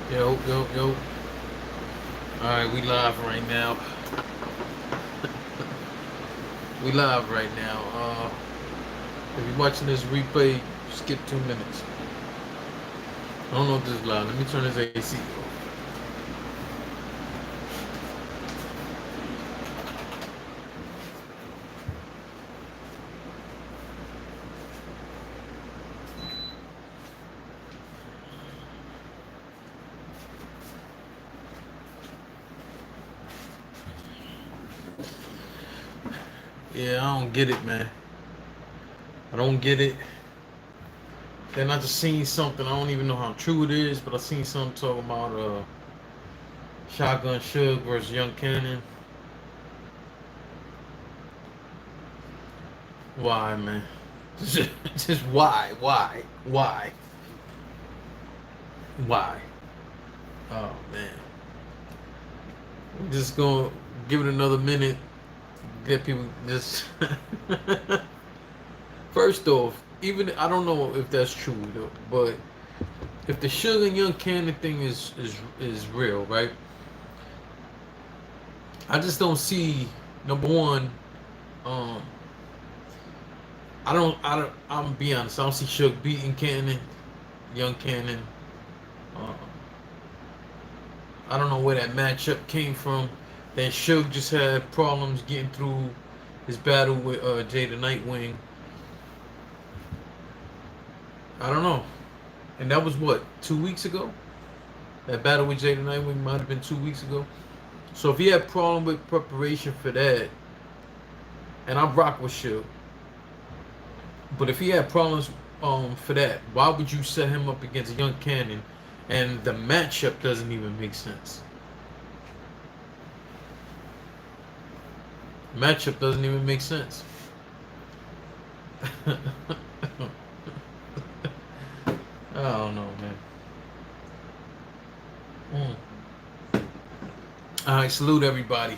Yo, yo, yo. Alright, we live right now. We live right now. If you're watching this replay, skip 2 minutes. I don't know if this is loud. Let me turn this AC off. Yeah, I don't get it, man. I don't get it. Then I just seen something. I don't even know how true it is, but I seen something talking about Shotgun Suge versus Young Cannon. Why, man? Just why? Why? Oh man. I'm just gonna give it another minute. Get people just. First off, even I don't know if that's true though, but if the Sugar and Young Cannon thing is real, right? I just don't see number one. Um, I'm gonna be honest. I don't see Suge beating Cannon, Young Cannon. Uh, I don't know where that matchup came from. Then Suge just had problems getting through his battle with Jay the Nightwing. I don't know. And that was what, 2 weeks ago? That battle with Jay the Nightwing might have been 2 weeks ago. So if he had problem with preparation for that, and I rock with Suge, but if he had problems for that, why would you set him up against Young Cannon? And the matchup doesn't even make sense. Matchup doesn't even make sense. I don't know, man. All right, salute everybody.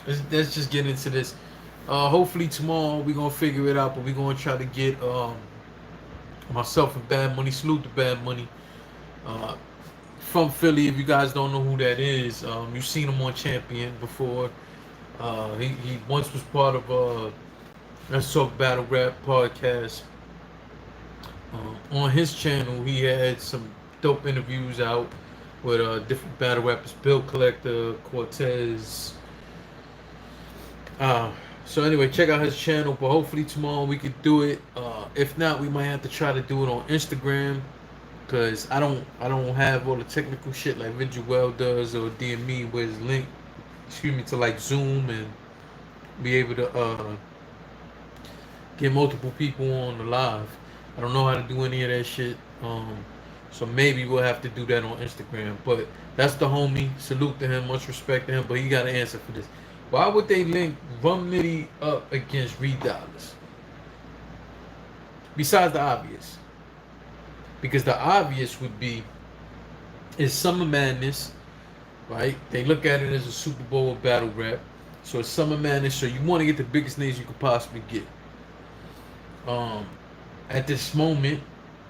Let's just get into this. Hopefully tomorrow we're gonna figure it out, but we're gonna try to get myself and Bad Money. Salute to Bad Money. Uh, from Philly. If you guys don't know who that is, you've seen him on Champion before. He once was part of Let's Talk Battle Rap podcast. On his channel, he had some dope interviews out with different battle rappers, Bill Collector, Cortez. So anyway, check out his channel. But hopefully tomorrow we could do it. If not, we might have to try to do it on Instagram, because I don't have all the technical shit like Visual does or DME, where it's linked, excuse me, to like Zoom and be able to get multiple people on the live. I don't know how to do any of that shit. So maybe we'll have to do that on Instagram. But that's the homie. Salute to him, much respect to him. But he got an answer for this. Why would they link Rum Nitty up against Reed Dollars? Besides the obvious. Because the obvious would be is Summer Madness, right? They look at it as a Super Bowl of battle rap. So it's Summer Madness, so you want to get the biggest names you could possibly get. Um, at this moment,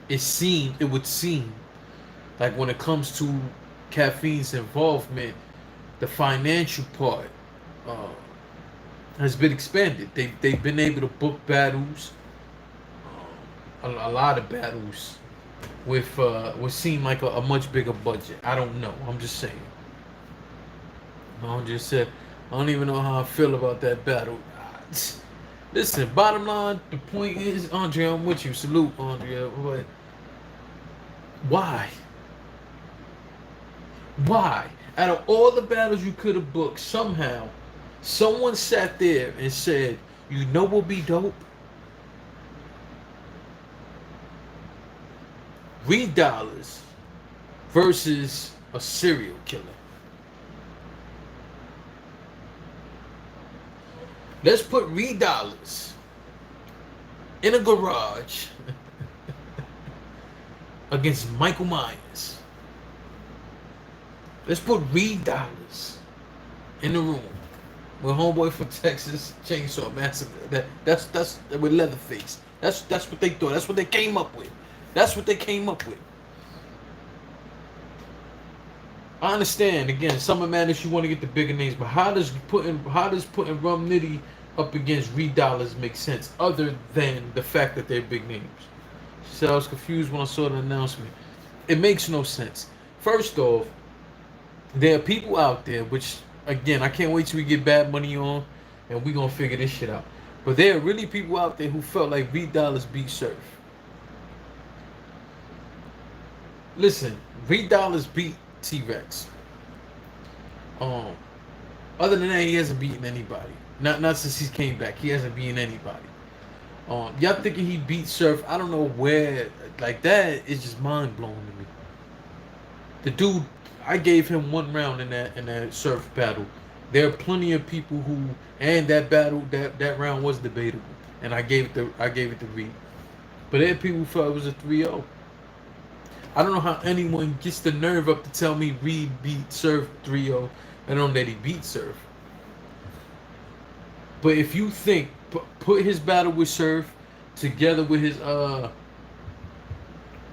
it would seem like when it comes to Caffeine's involvement, the financial part uh, has been expanded. They've been able to book battles, a lot of battles with what seemed like a much bigger budget. I don't know. I'm just saying. I just said I don't even know how I feel about that battle. Listen, bottom line, the point is, Andre, I'm with you. Salute, Andre. But why? Why? Out of all the battles you could have booked, somehow, someone sat there and said, you know what would be dope? Reed Dollars versus a serial killer. Let's put Reed Dollars in a garage against Michael Myers. Let's put Reed Dollars in the room with homeboy from Texas Chainsaw Massacre. That's with Leatherface. That's what they thought. That's what they came up with. That's what they came up with. I understand. Again, Summer Madness, you want to get the bigger names, but how does putting Rum Nitty up against Reed Dollars make sense, other than the fact that they're big names? She said I was confused when I saw the announcement. It makes no sense. First off, there are people out there, which again, I can't wait till we get Bad Money on, and we gonna figure this shit out. But there are really people out there who felt like Reed Dollars beat Surf. Listen, Reed Dollars beat T Rex. Um, Other than that, he hasn't beaten anybody. Not since he came back. He hasn't beaten anybody. Y'all thinking he beat Surf? I don't know where. Like that is just mind blowing to me. The dude, I gave him 1 round in that Surf battle. There are plenty of people who, and that battle, that round was debatable, and I gave it to Reed. But there are people who felt it was a 3-0. I don't know how anyone gets the nerve up to tell me Reed beat Surf 3-0 and on that he beat Surf. But if you think, put his battle with Surf together with his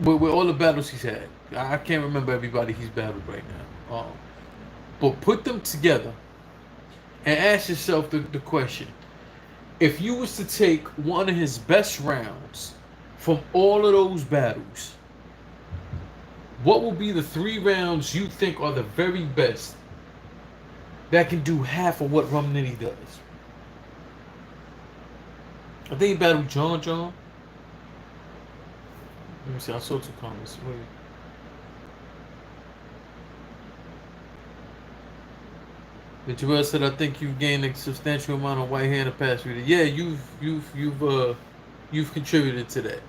with all the battles he's had. I can't remember everybody he's battled right now. But put them together and ask yourself the question: if you was to take one of his best rounds from all of those battles, what will be the 3 rounds you think are the very best that can do half of what Rum Nitty does? I think he battled John. Let me see. I saw 2 comments. Wait. But Joel said, "I think you've gained a substantial amount of white hair in the past week." Yeah, you've contributed to that,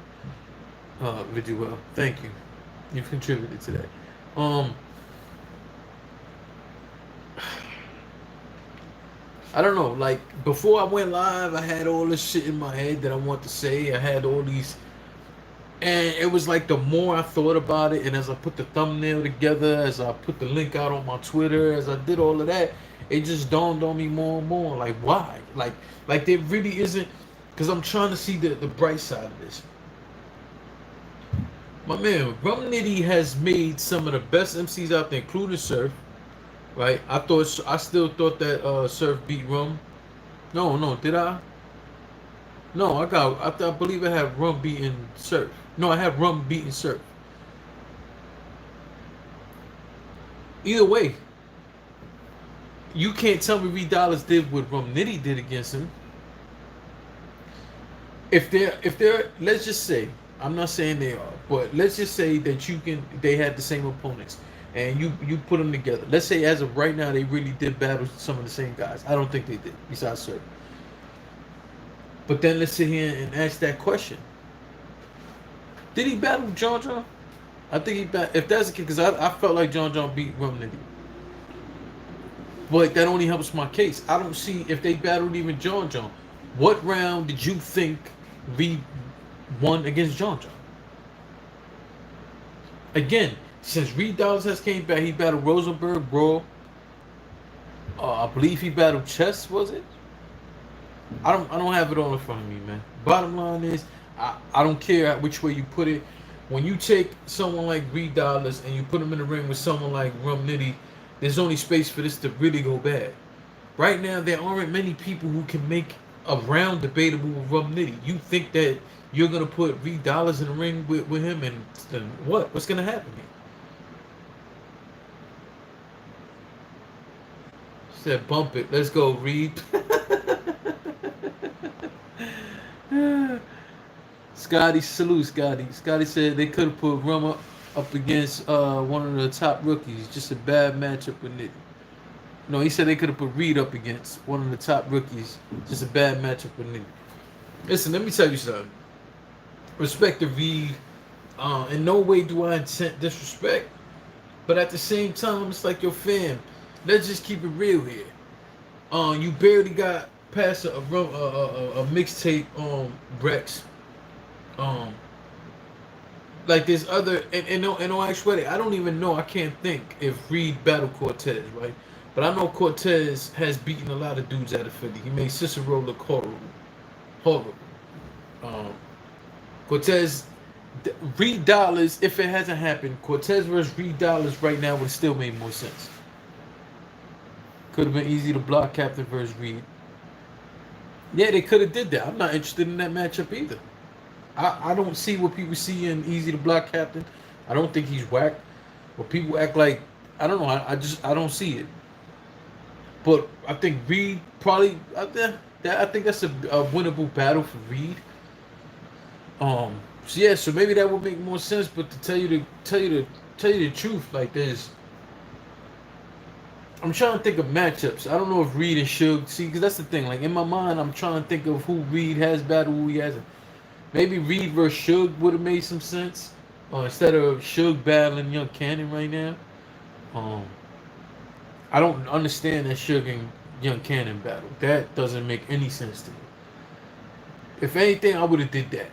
Joel. Thank you. You've contributed to that. I don't know. Like before I went live, I had all this shit in my head that I want to say. I had all these, and it was like the more I thought about it, and as I put the thumbnail together, as I put the link out on my Twitter, as I did all of that, it just dawned on me more and more. Like why? Like there really isn't, because I'm trying to see the bright side of this. My man, Rum Nitty has made some of the best MCs out there, including Surf. Right? I still thought that Surf beat Rum. No, did I? No, I believe I had Rum beating Surf. No, I had Rum beating Surf. Either way, you can't tell me Reed Dollars did what Rum Nitty did against him. If they're, let's just say, I'm not saying they are, but let's just say that they had the same opponents, and you put them together. Let's say as of right now, they really did battle some of the same guys. I don't think they did, besides Surf. But then let's sit here and ask that question: did he battle John? I think he battled. If that's the case, because I felt like John beat Rum Nitty. But that only helps my case. I don't see if they battled even John. What round did you think Reed won against John? Again, since Reed Dollars has came back, he battled Rosenberg, Brawl. I believe he battled Chess. Was it? I don't have it all in front of me, man. Bottom line is, I don't care which way you put it. When you take someone like Reed Dollars and you put him in the ring with someone like Rum Nitty, there's only space for this to really go bad. Right now, there aren't many people who can make a round debatable with Rum Nitty. You think that you're gonna put Reed Dollars in the ring with him, and what? What's gonna happen here? She said, "Bump it. Let's go, Reed." Scotty, salute Scotty. Scotty said they could have put Rum up against one of the top rookies. Just a bad matchup with Nitty. No, he said they could have put Reed up against one of the top rookies. Just a bad matchup with Nitty. Listen, let me tell you something. Respect to Reed. In no way do I intend disrespect. But at the same time, it's like your fam. Let's just keep it real here. You barely got past a mixtape on Rex. Like there's other, and in all actuality, I don't even know. I can't think if Reed battled Cortez, right? But I know Cortez has beaten a lot of dudes out of Philly. He made Cicero look horrible. Cortez Reed Dollars, if it hasn't happened, Cortez versus Reed Dollars right now would have still made more sense. Could have been easy to block Captain versus Reed. Yeah, they could have did that. I'm not interested in that matchup either. I don't see what people see in easy to block Captain. I don't think he's whack. But people act like I don't know. I don't see it. But I think Reed probably I think that's a winnable battle for Reed. So yeah, so maybe that would make more sense. But to tell you the truth, like there's, I'm trying to think of matchups. I don't know if Reed and Suge, see, because that's the thing. Like in my mind, I'm trying to think of who Reed has battled, who he hasn't. Maybe Reed versus Suge would have made some sense. Instead of Suge battling Young Cannon right now. Um, I don't understand that Suge and Young Cannon battle. That doesn't make any sense to me. If anything, I would have did that.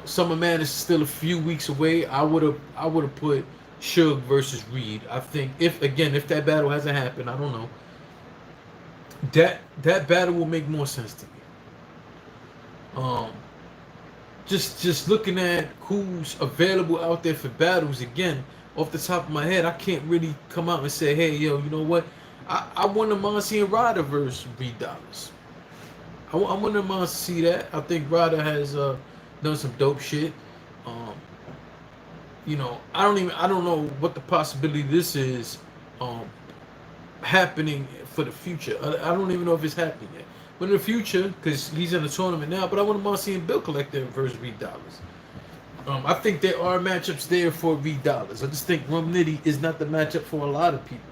Summer Madness is still a few weeks away. I would have put Suge versus Reed. I think if that battle hasn't happened, I don't know. That battle will make more sense to me. Um, just looking at who's available out there for battles again, off the top of my head, I can't really come out and say, hey, yo, you know what? I wouldn't mind seeing Ryder versus Reed Dollars. I wouldn't mind to see that. I think Ryder has done some dope shit. Um, I don't know what the possibility this is um, happening for the future. I don't even know if it's happening yet. But in the future, because he's in the tournament now, but I wouldn't mind seeing Bill Collector versus Reed Dollars. I think there are matchups there for Reed Dollars. I just think Rum Nitty is not the matchup for a lot of people.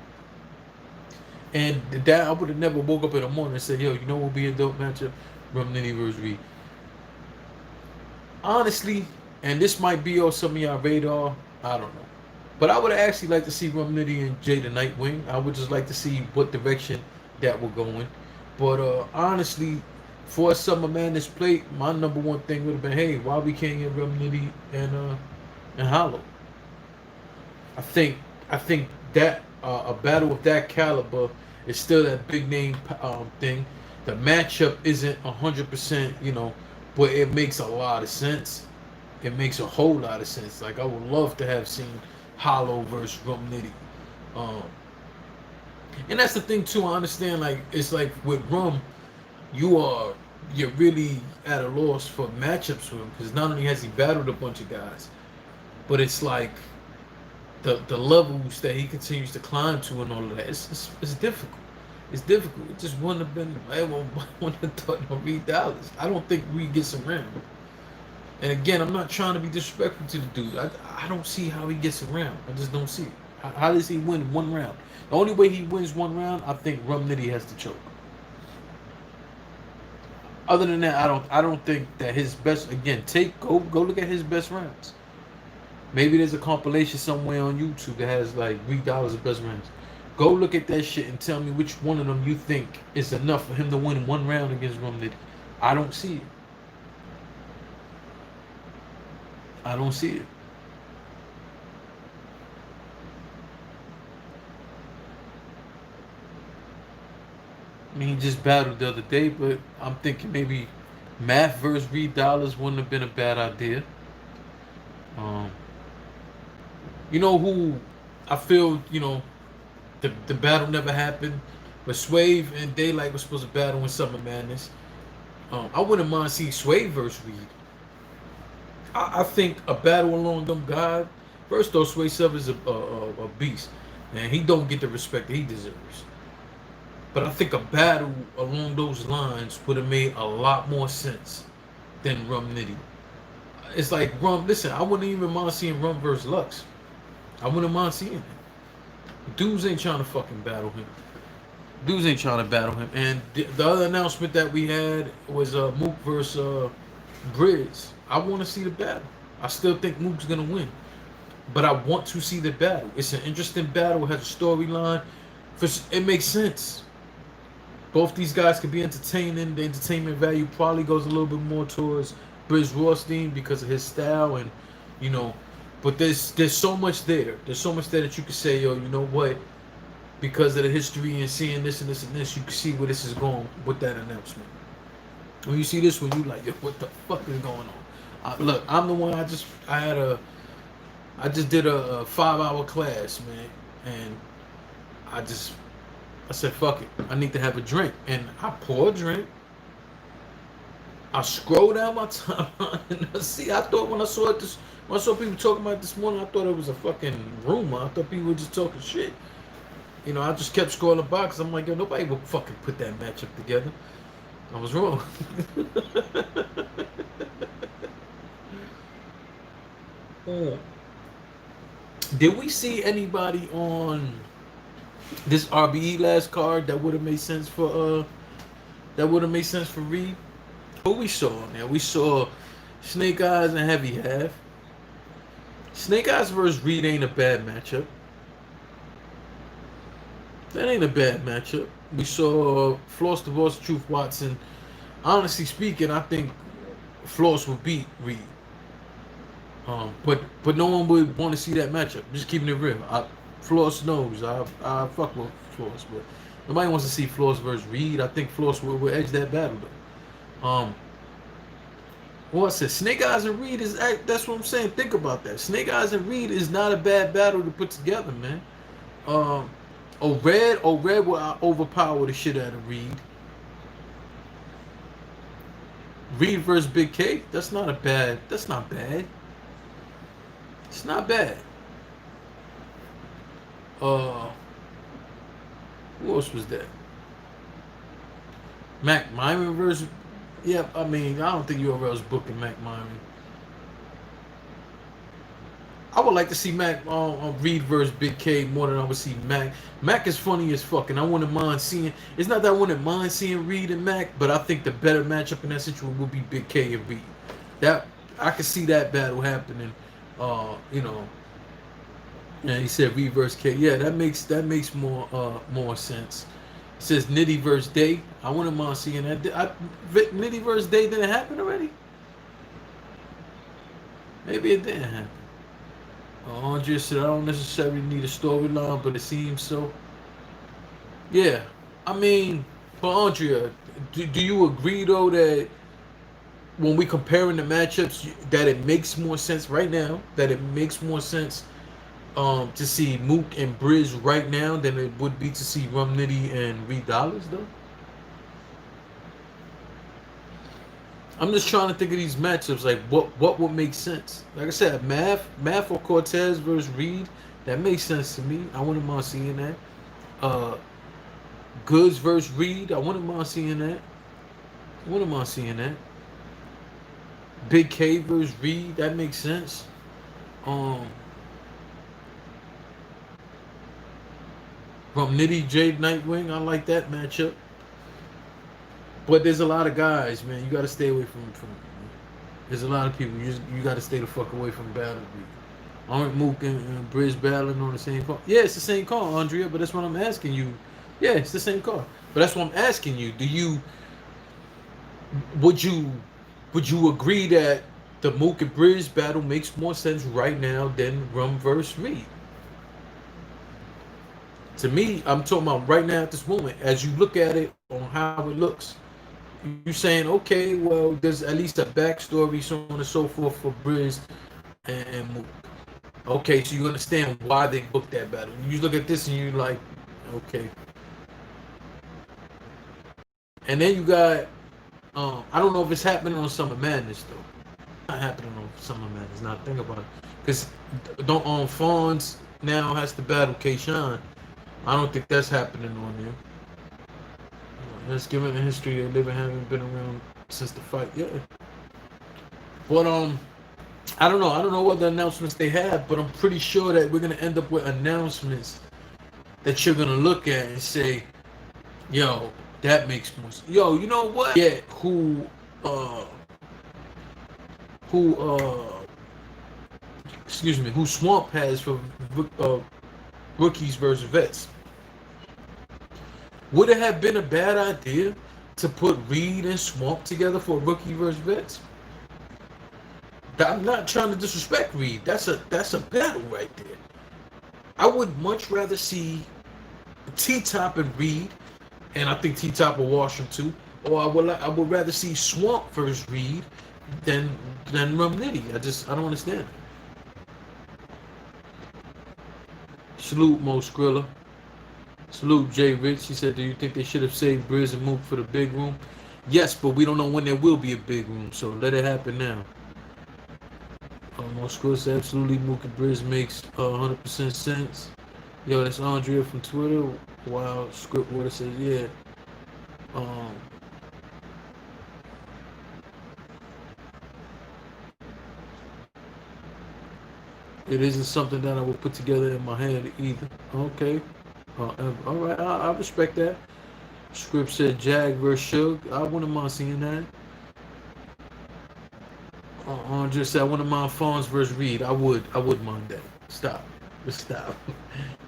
And that I would have never woke up in the morning and said, yo, you know what would be a dope matchup? Rum Nitty versus Reed. Honestly, and this might be on some of y'all radar, I don't know. But I would actually like to see Rum Nitty and Jay the Nightwing. I would just like to see what direction that will go in. But honestly, for a Summer Madness plate, my number one thing would have been, hey, why we can't get Rum Nitty and Hollow? I think that a battle of that caliber is still that big name thing. The matchup isn't 100%, but it makes a lot of sense. It makes a whole lot of sense. Like I would love to have seen Hollow versus Rum Nitty. Um, and that's the thing too. I understand. Like it's like with Rum, you're really at a loss for matchups with him because not only has he battled a bunch of guys, but it's like the levels that he continues to climb to and all of that. It's difficult. It's difficult. It just wouldn't have been. I wouldn't have thought no Reed Dollars. I don't think Reed gets around. And again, I'm not trying to be disrespectful to the dude. I don't see how he gets around. I just don't see it. How does he win one round? The only way he wins one round, I think Rum Nitty has to choke. Other than that, I don't think that his best. Again, go look at his best rounds. Maybe there's a compilation somewhere on YouTube that has like Reed Dollars' best rounds. Go look at that shit and tell me which one of them you think is enough for him to win one round against Rum Nitty. I don't see it. I don't see it. I mean, he just battled the other day, but I'm thinking maybe Math versus Reed Dollars wouldn't have been a bad idea. Um, you know who I feel, the battle never happened, but Swave and Daylight was supposed to battle in Summer Madness. I wouldn't mind seeing Swave versus Reed. I think a battle along them guys. First though, Sway Sub is a beast, and he don't get the respect that he deserves. But I think a battle along those lines would have made a lot more sense than Rum Nitty. It's like Rum. Listen, I wouldn't even mind seeing Rum versus Lux. I wouldn't mind seeing it. Dudes ain't trying to fucking battle him. Dudes ain't trying to battle him. And the other announcement that we had was Mook versus Grizz. I want to see the battle. I still think Mook's gonna win, but I want to see the battle. It's an interesting battle. It has a storyline. It makes sense. Both these guys could be entertaining. The entertainment value probably goes a little bit more towards Briz Rothstein because of his style and but there's so much there. There's so much there that you could say, yo, you know what? Because of the history and seeing this and this and this, you can see where this is going with that announcement. When you see this one, you like, yo, what the fuck is going on? Look, I'm the one. I just did a 5 hour class, man, and I just I said fuck it. I need to have a drink, and I pour a drink. I scroll down my timeline and I see. I thought when I saw it this, when I saw people talking about it this morning, I thought it was a fucking rumor. I thought people were just talking shit. You know, I just kept scrolling by because I'm like, yo, nobody will fucking put that matchup together. I was wrong. Did we see anybody on this RBE last card that would have made sense for Reed? Who we saw now? We saw Snake Eyes and Heavy Half. Snake Eyes versus Reed ain't a bad matchup. That ain't a bad matchup. We saw Floss Divorce Truth Watson. Honestly speaking, I think Floss would beat Reed. But no one would want to see that matchup. Just keeping it real. Floss knows I fuck with Floss, but nobody wants to see Floss versus Reed. I think Floss will edge that battle though. Well, I said Snake Eyes and Reed is that's what I'm saying. Think about that. Snake Eyes and Reed is not a bad battle to put together, man. Red will overpower the shit out of Reed. Reed versus Big K. That's not bad. It's not bad. Who else was that? Mac Myron versus. Yeah, I mean, I don't think URL's booking Mac Myron. I would like to see Mac on Reed versus Big K more than I would see Mac. Mac is funny as fuck, and I wouldn't mind seeing. It's not that I wouldn't mind seeing Reed and Mac, but I think the better matchup in that situation would be Big K and Reed. That I could see that battle happening. You know. And he said Reed versus K. Yeah, that makes more sense. It says Nitty versus Day. I wouldn't mind seeing that. Nitty versus Day didn't happen already. Maybe it didn't happen. Andrea said I don't necessarily need a storyline, but it seems so. Yeah, I mean, for Andrea, do you agree though that when we comparing the matchups, that it makes more sense right now? That it makes more sense to see Mook and Briz right now than it would be to see Rum Nitty and Reed Dollars though? I'm just trying to think of these matchups, like what would make sense. Like I said, Math or Cortez versus Reed, that makes sense to me. I wouldn't mind seeing that. Goods versus Reed, I wouldn't mind seeing that. Big K versus Reed, that makes sense. From Nitty Jade Nightwing, I like that matchup. But there's a lot of guys, man. You got to stay away from. There's a lot of people. You got to stay the fuck away from battle. Aren't Mook and Briz battling on the same car? Yeah, it's the same car, Andrea. But that's what I'm asking you. Yeah, it's the same car. But that's what I'm asking you. Would you agree that the Mook and Briz battle makes more sense right now than Rum versus Reed? To me, I'm talking about right now at this moment. As you look at it on how it looks, you're saying, okay, well, there's at least a backstory, so on and so forth for Briz and Mook. Okay, so you understand why they booked that battle. You look at this and you're like, okay. And then you got, I don't know if it's happening on Summer Madness though. It's not happening on Summer Madness. Now think about it, because don't Fawns now has to battle K-Shine. I don't think that's happening on there. Let's give it a history they live and haven't been around since the fight. Yeah. But I don't know. I don't know what the announcements they have, but I'm pretty sure that we're gonna end up with announcements that you're gonna look at and say, yo, that makes more sense. Yo, you know what? Yeah, who Swamp has for rookies versus vets. Would it have been a bad idea to put Reed and Swamp together for rookie versus vets? I'm not trying to disrespect Reed. That's a battle right there. I would much rather see T-Top and Reed, and I think T-Top will wash him too. Or I would rather see Swamp versus Reed than than Rum Nitty. I don't understand. Salute Mo Skrilla. Salute Jay Rich. He said, "Do you think they should have saved Briz and Mook for the big room?" Yes, but we don't know when there will be a big room, so let it happen now. Mo Skrilla said, "Absolutely, Mook and Briz makes 100% sense." Yo, that's Andrea from Twitter. Wow, Script Water says, "Yeah." Um, it isn't something that I would put together in my head either. Okay. All right, I respect that. Script said Jag vs. Suge. I wouldn't mind seeing that. Just said I wouldn't mind Fonz versus Reed. I would mind that. Stop. Just stop.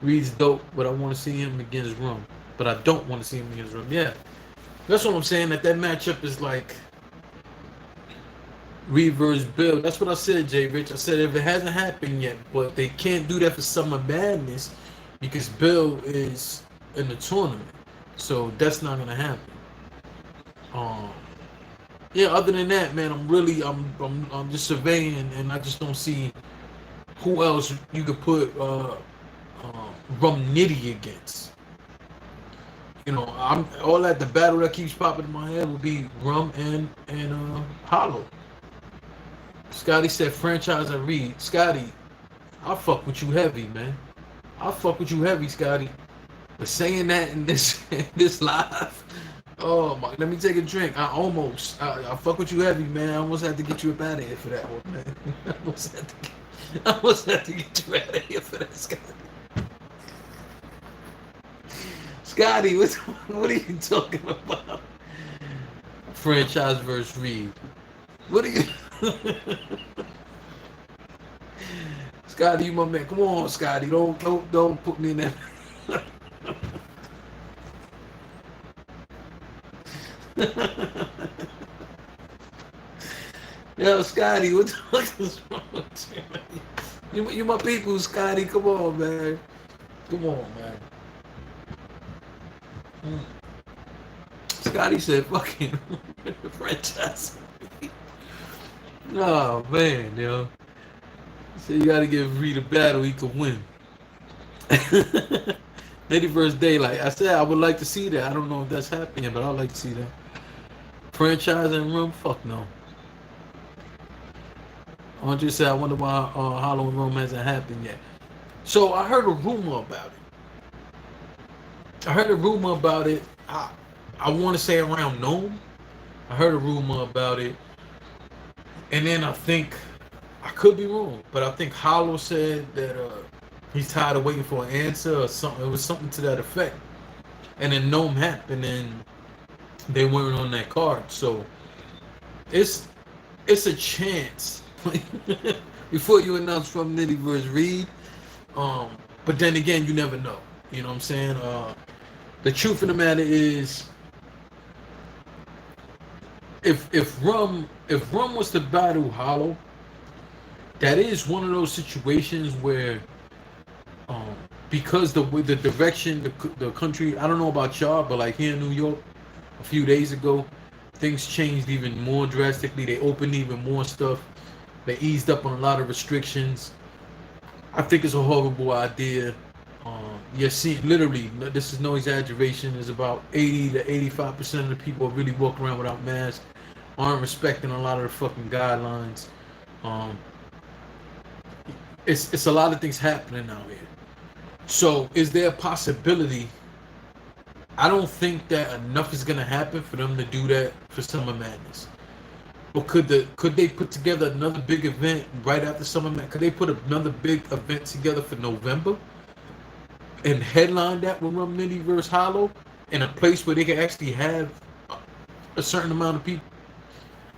Reed's dope, but I want to see him against Rum. But I don't want to see him against Rum. Yeah. That's what I'm saying. That matchup is like Reed versus Bill. That's what I said, Jay Rich. I said if it hasn't happened yet, but they can't do that for Summer Madness because Bill is in the tournament. So that's not gonna happen. Yeah, other than that, man, I'm just surveying and I just don't see who else you could put Rum Nitty against. You know, I'm all that the battle that keeps popping in my head would be Rum and Hollow. Scotty said franchise and Reed. Scotty, I'll fuck with you heavy, man. I'll fuck with you heavy, Scotty. But saying that in this this live, oh my! Let me take a drink. I fuck with you heavy, man. I almost had to get you up out of here for that one, man. I almost had to get you out of here for that, Scotty. Scotty, what are you talking about? Franchise versus Reed. What are you? Scotty, you my man. Come on, Scotty. Don't put me in that. Yo, Scotty, what the fuck is wrong with you? You my people, Scotty. Come on, man. Come on, man. Scotty said, "Fucking franchise." Oh man, yo. So you gotta give Reed a battle he could win. Nitty versus Daylight. I said I would like to see that. I don't know if that's happening, but I'd like to see that. Franchise and Rum? Fuck no. Andre said I wonder why Hollow and Rum hasn't happened yet. So I heard a rumor about it. I want to say around Nome. I heard a rumor about it. And then I think, I could be wrong, but I think Hollow said that he's tired of waiting for an answer or something. It was something to that effect. And then Nome happened and they weren't on that card. So it's a chance before you announce from Nitty versus Reed. But then again, you never know. You know what I'm saying? The truth of the matter is, if Rum was to battle Hollow, that is one of those situations where, because the direction the country, I don't know about y'all, but like here in New York, a few days ago, things changed even more drastically. They opened even more stuff. They eased up on a lot of restrictions. I think it's a horrible idea. You're seeing, literally, this is no exaggeration, is about 80 to 85% of the people really walk around without masks, aren't respecting a lot of the fucking guidelines. It's a lot of things happening out here. So is there a possibility? I don't think that enough is gonna happen for them to do that for Summer Madness. Or could they put together another big event right after Summer Madness? Could they put another big event together for November and headline that with Rum Nitty versus Hollow in a place where they can actually have a certain amount of people?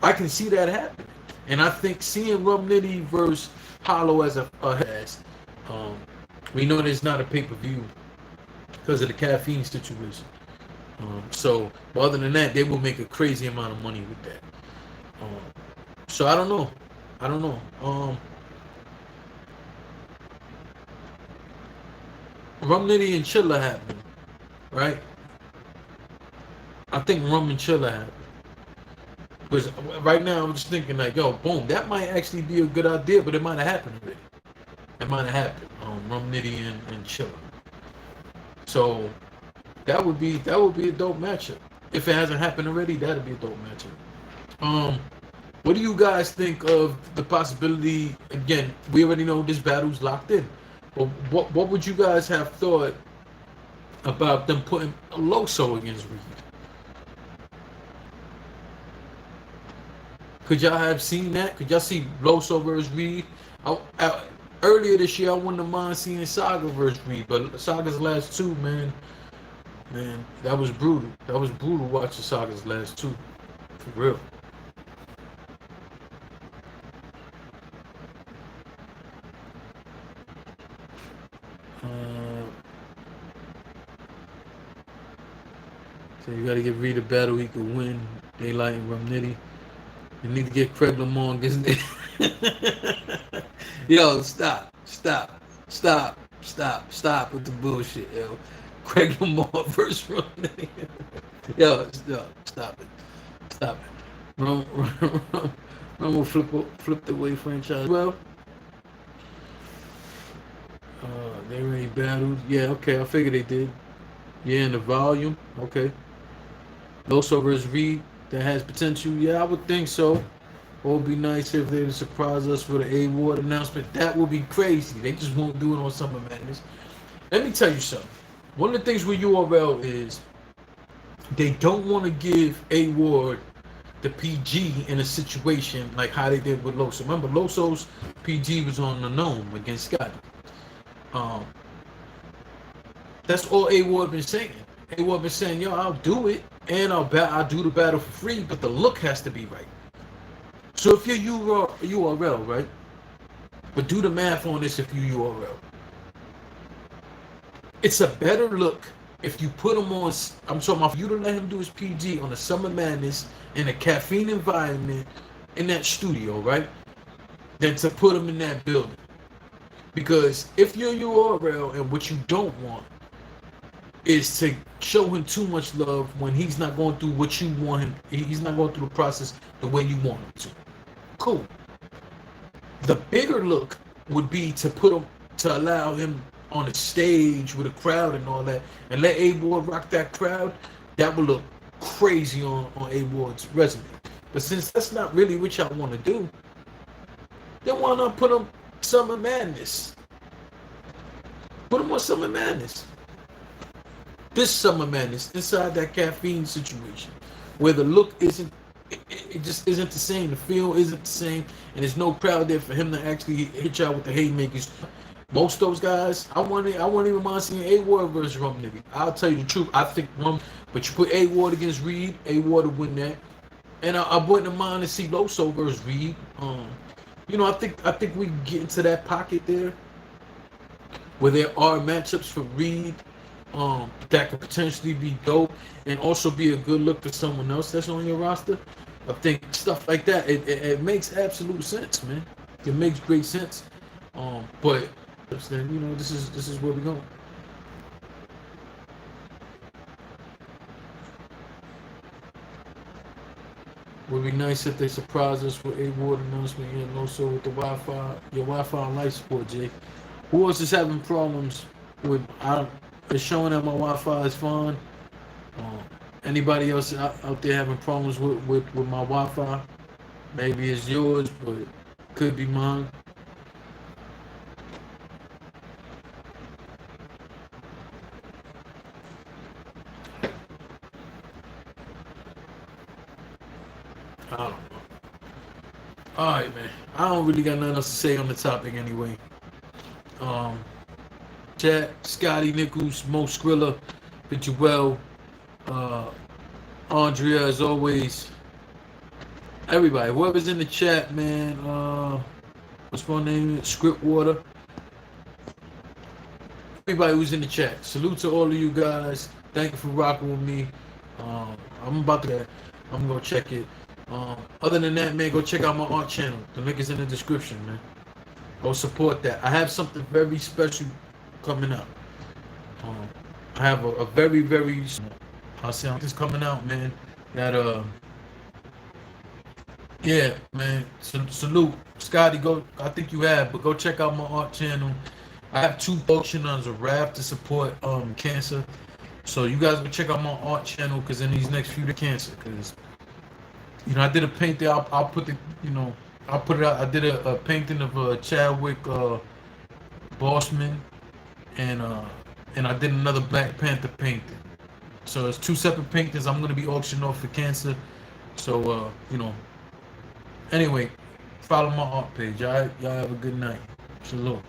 I can see that happening, and I think seeing Rum Nitty versus Hollow as we know there's not a pay-per-view because of the caffeine situation. So, but other than that, they will make a crazy amount of money with that. So I don't know. Rum Nitty and Chilla happened, right? I think Rum and Chilla happened. Because right now I'm just thinking like, yo, boom, that might actually be a good idea, but it might have happened already. It might have happened. Rum Nitty and Chiller. So that would be a dope matchup. If it hasn't happened already, that'd be a dope matchup. What do you guys think of the possibility? Again, we already know this battle's locked in. But what would you guys have thought about them putting Loso against Reed? Could y'all have seen that? Could y'all see Loso versus Reed? Earlier this year, I wouldn't have mind seeing Saga versus Reed, but Saga's last two, man, that was brutal. That was brutal watching Saga's last two, for real. Uh, so you got to give Reed a battle he could win. Daylight and Rum Nitty. You need to get Craig Lamont against Yo, stop with the bullshit, yo. Craig Lamont versus Rum Nitty. Yo, stop it. Rum will flip the way franchise. Well, they already battled. Yeah, okay, I figured they did. Yeah, in the volume. Okay. Loso versus Reed, that has potential. Yeah, I would think so. It would be nice if they would surprise us with an A-Ward announcement. That would be crazy. They just won't do it on Summer Madness. Let me tell you something. One of the things with URL is they don't want to give A-Ward the PG in a situation like how they did with Loso. Remember, Loso's PG was on the Gnome against Scotty. That's all A-Ward been saying. A-Ward been saying, yo, I'll do it, and I'll do the battle for free, but the look has to be right. So if you're URL, right? But do the math on this if you URL. It's a better look if you put him on, I'm talking about for you to let him do his PG on a Summer Madness in a caffeine environment in that studio, right? Than to put him in that building. Because if you're URL and what you don't want is to show him too much love when he's not going through what you want him, he's not going through the process the way you want him to. Cool. The bigger look would be to put him, to allow him on a stage with a crowd and all that, and let A-Ward rock that crowd. That would look crazy on A-Ward's resume. But since that's not really what y'all want to do, then why not put him Summer Madness? Put him on Summer Madness. This Summer Madness inside that caffeine situation, where the look isn't, it just isn't the same. The feel isn't the same, and there's no crowd there for him to actually hit y'all with the haymakers. Most of those guys, I wouldn't even mind seeing A-Ward versus Rum Nitty. I'll tell you the truth. I think Rum, but you put A-Ward against Reed, A-Ward would win that, and I wouldn't mind to see Loso versus Reed. I think we get into that pocket there, where there are matchups for Reed. That could potentially be dope and also be a good look for someone else that's on your roster. I think stuff like that, it makes absolute sense, man. It makes great sense. But then this is where we're going. Would be nice if they surprise us with A-Ward announcement and also with the Wi-Fi, your Wi-Fi and light support, Jay. Who else is having problems with? It's showing that my Wi-Fi is fine. Anybody else out there having problems with my Wi-Fi? Maybe it's yours, but it could be mine. I don't know. All right, man. I don't really got nothing else to say on the topic anyway. Chat, Scotty Nichols, Mo Skrilla, Joel, Andrea, as always. Everybody, whoever's in the chat, man. What's my name? Scriptwater. Everybody who's in the chat. Salute to all of you guys. Thank you for rocking with me. I'm gonna check it. Other than that, man, go check out my art channel. The link is in the description, man. Go support that. I have something very special coming out. I have a very, very, I'll say this coming out, man. That Yeah, man. Salute, Scotty. Go. I think you have, but go check out my art channel. I have two auction on a raft to support cancer. So you guys go check out my art channel because in these next few to cancer, because I did a painting. I'll put the I'll put it out. I did a painting of Chadwick Boseman and uh and I did another Black Panther painting. So it's two separate paintings I'm gonna be auctioning off for cancer. So anyway, follow my art page. Y'all have a good night. Shalom.